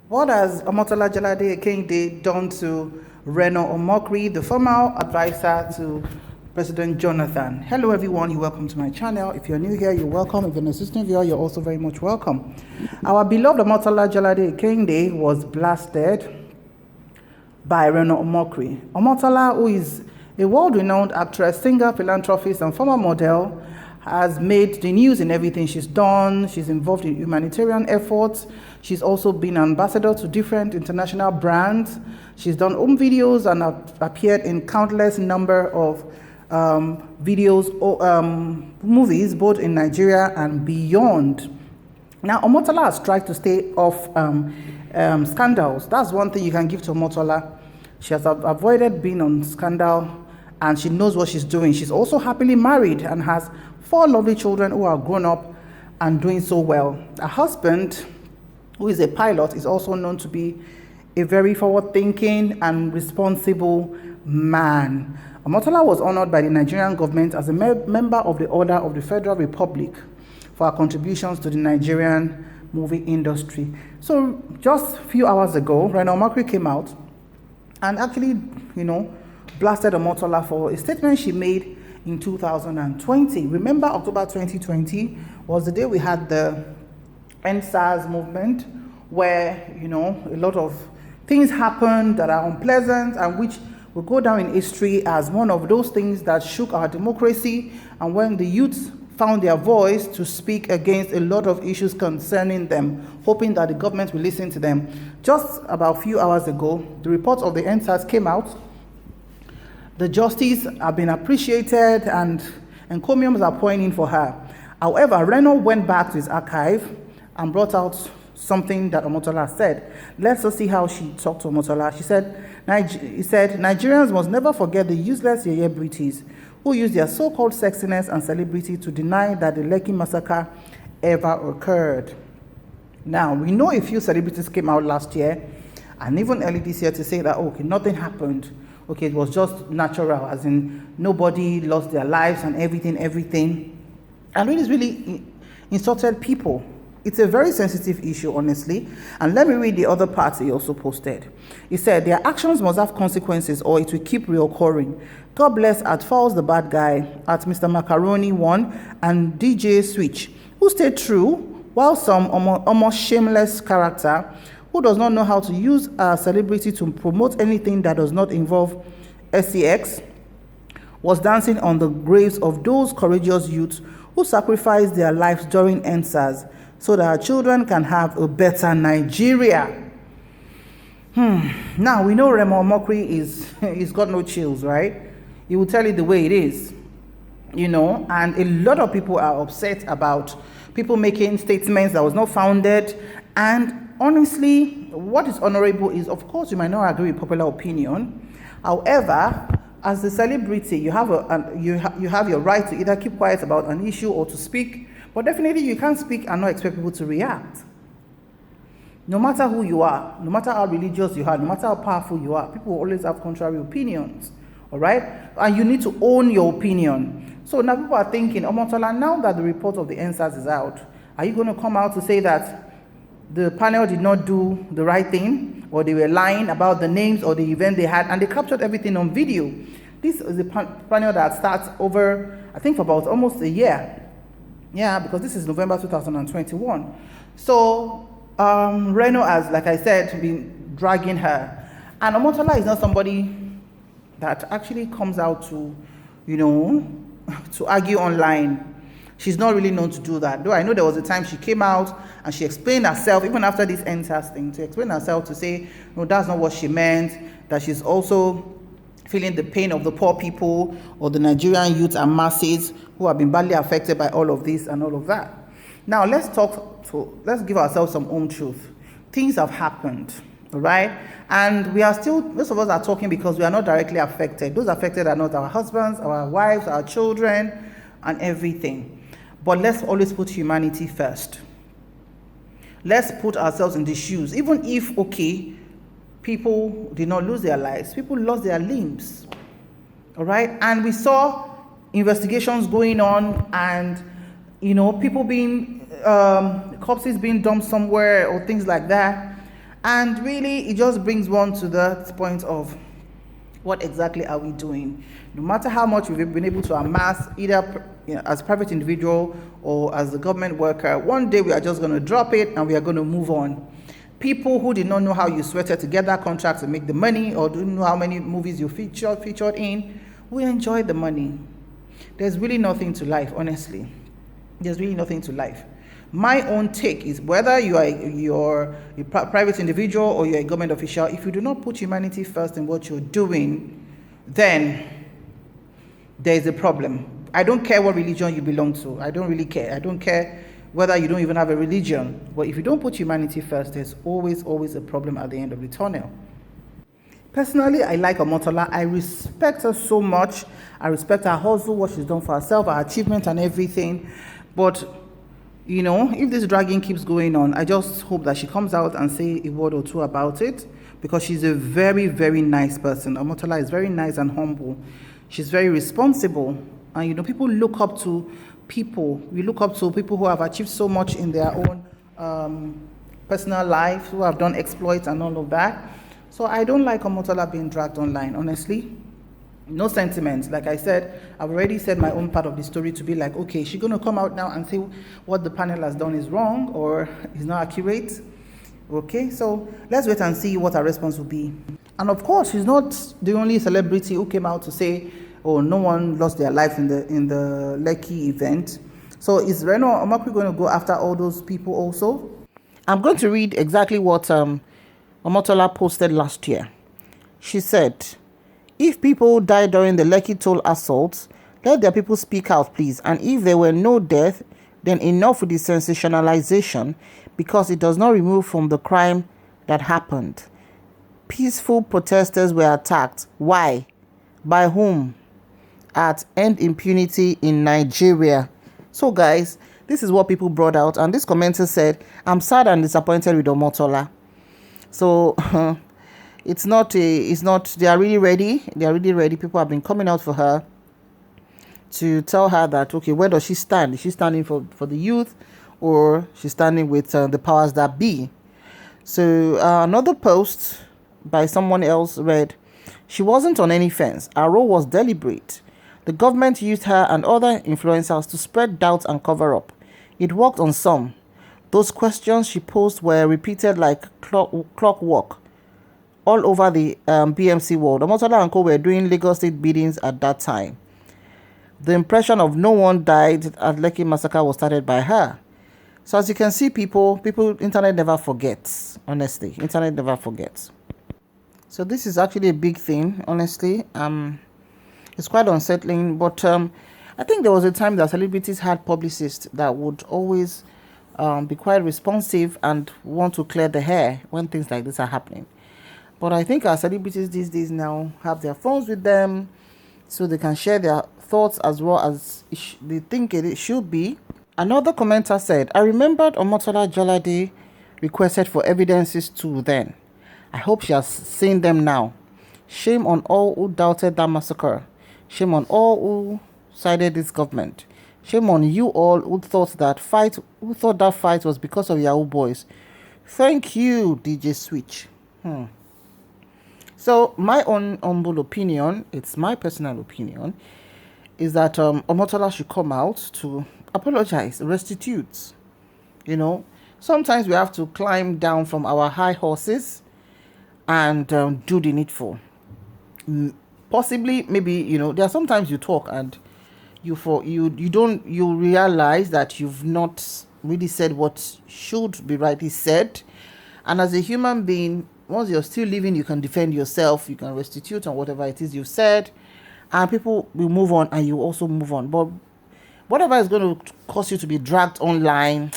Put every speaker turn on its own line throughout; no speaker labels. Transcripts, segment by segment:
What has Omotola Jalade Ekeinde done to Reno Omokri, the former advisor to President Jonathan? Hello everyone, you're welcome to my channel. If you're new here, you're welcome. If you're an assistant viewer, you're also very much welcome. Our beloved Omotola Jalade Ekeinde was blasted by Reno Omokri. Omotola, who is a world-renowned actress, singer, philanthropist, and former model, has made the news in everything she's done. She's involved in humanitarian efforts. She's also been ambassador to different international brands. She's done home videos and appeared in countless number of videos or movies, both in Nigeria and beyond. Now, Omotola has tried to stay off scandals. That's one thing you can give to Omotola. She has avoided being on scandal, and she knows what she's doing. She's also happily married and has 4 lovely children who are grown up and doing so well. Her husband, who is a pilot, is also known to be a very forward-thinking and responsible man. Omotola was honored by the Nigerian government as a member of the Order of the Federal Republic for her contributions to the Nigerian movie industry. So just a few hours ago, Reno Omokri came out and actually, blasted Omotola for a statement she made in 2020. Remember, October 2020 was the day we had the End SARS movement, where a lot of things happened that are unpleasant and which will go down in history as one of those things that shook our democracy, and when the youth found their voice to speak against a lot of issues concerning them, hoping that the government will listen to them. Just about a few hours ago, the report of the End SARS came out. The justice have been appreciated and encomiums are pouring in for her. However, Reno went back to his archive and brought out something that Omotola said. Let's just see how she talked to Omotola. He said, Nigerians must never forget the useless celebrities who use their so-called sexiness and celebrity to deny that the Lekki massacre ever occurred. Now, we know a few celebrities came out last year and even early this year to say that, okay, nothing happened. Okay, it was just natural, as in nobody lost their lives and everything. And it really insulted people. It's a very sensitive issue, honestly. And let me read the other parts he also posted. He said, their actions must have consequences or it will keep reoccurring. God bless at Falls the Bad Guy, at Mr. Macaroni 1, and DJ Switch, who stayed true, while some almost shameless character who does not know how to use a celebrity to promote anything that does not involve SCX, was dancing on the graves of those courageous youths who sacrificed their lives during End SARS so that our children can have a better Nigeria. Now, we know Reno Omokri he's got no chills, right? He will tell you the way it is, and a lot of people are upset about people making statements that was not founded. And honestly, what is honorable is, of course, you might not agree with popular opinion. However, as a celebrity, you have you have your right to either keep quiet about an issue or to speak. But definitely, you can't speak and not expect people to react. No matter who you are, no matter how religious you are, no matter how powerful you are, people will always have contrary opinions. All right? And you need to own your opinion. So now people are thinking, Omotola, now that the report of the End SARS is out, are you going to come out to say that the panel did not do the right thing, or they were lying about the names or the event they had, and they captured everything on video? This is a panel that starts over, I think, for about almost a year. Yeah, because this is November 2021. So Reno has, like I said, been dragging her. And Omotola is not somebody that actually comes out to, to argue online. She's not really known to do that. Though I know there was a time she came out and she explained herself, even after this End SARS thing, to explain herself to say, no, that's not what she meant, that she's also feeling the pain of the poor people or the Nigerian youth and masses who have been badly affected by all of this and all of that. Now, let's give ourselves some home truth. Things have happened, all right? And we are still, most of us are talking because we are not directly affected. Those affected are not our husbands, our wives, our children, and everything. But let's always put humanity first. Let's put ourselves in the shoes. Even if, okay, people did not lose their lives, people lost their limbs. All right? And we saw investigations going on and, people being, corpses being dumped somewhere or things like that. And really, it just brings one to that point of what exactly are we doing? No matter how much we've been able to amass, either as a private individual or as a government worker, one day we are just going to drop it and we are going to move on. People who did not know how you sweated to get that contract to make the money, or didn't know how many movies you featured in, we enjoy the money. There's really nothing to life, honestly. There's really nothing to life. My own take is, whether you're a private individual or you're a government official, if you do not put humanity first in what you're doing, then there's a problem. I don't care what religion you belong to. I don't really care. I don't care whether you don't even have a religion. But if you don't put humanity first, there's always a problem at the end of the tunnel. Personally, I like Omotola. I respect her so much. I respect her hustle, what she's done for herself, her achievement and everything. But if this dragging keeps going on, I just hope that she comes out and say a word or two about it, because she's a very, very nice person. Omotola is very nice and humble. She's very responsible. And people look up to people. We look up to people who have achieved so much in their own personal life, who have done exploits and all of that. So I don't like Omotola being dragged online, honestly. No sentiments. Like I said, I've already said my own part of the story to be like, okay, is she going to come out now and say what the panel has done is wrong or is not accurate? Okay, so let's wait and see what her response will be. And of course, she's not the only celebrity who came out to say, oh, no one lost their life in the Lekki event. So is Reno Omokri going to go after all those people also? I'm going to read exactly what Omotola posted last year. She said, "If people died during the Lekki toll assaults, let their people speak out, please. And if there were no death, then enough with the sensationalization, because it does not remove from the crime that happened. Peaceful protesters were attacked. Why? By whom? At End Impunity in Nigeria." So guys, this is what people brought out, and this commenter said, "I'm sad and disappointed with Omotola." So they are really ready. People have been coming out for her to tell her that, okay, where does she stand? Is she standing for the youth, or she's standing with the powers that be? So another post by someone else read, "She wasn't on any fence. Her role was deliberate. The government used her and other influencers to spread doubt and cover up. It worked on some. Those questions she posed were repeated like clockwork all over the BMC world. Omotola and co were doing Lagos State biddings at that time. The impression of no one died at Lekki massacre was started by her." So as you can see, people, internet never forgets. Honestly, internet never forgets. So this is actually a big thing, honestly. It's quite unsettling, but I think there was a time that celebrities had publicists that would always be quite responsive and want to clear the hair when things like this are happening. But I think our celebrities these days now have their phones with them, so they can share their thoughts as well as they think it should be. Another commenter said, "I remembered Omotola Jalade requested for evidences too then. I hope she has seen them now. Shame on all who doubted that massacre. Shame on all who sided this government. Shame on you all who thought that fight was because of Yahoo boys. Thank you, DJ Switch." So my own humble opinion, it's my personal opinion, is that Omotola should come out to apologize, restitute. Sometimes we have to climb down from our high horses and do the needful. Possibly, maybe, there are sometimes you talk and you realize that you've not really said what should be rightly said. And as a human being, once you're still living, you can defend yourself, you can restitute on whatever it is you've said, and people will move on and you also move on. But whatever is going to cause you to be dragged online,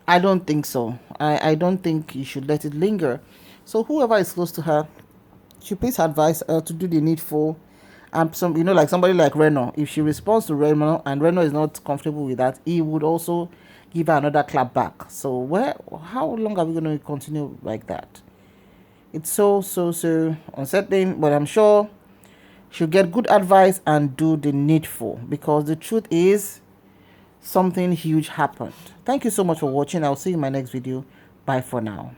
I don't think so. I don't think you should let it linger. So whoever is close to her should please advise her to do the needful. And like somebody like Reno, if she responds to Reno and Reno is not comfortable with that, he would also give her another clap back. So how long are we going to continue like that? It's so unsettling, but I'm sure she'll get good advice and do the needful, because the truth is something huge happened. Thank you so much for watching. I'll see you in my next video. Bye for now.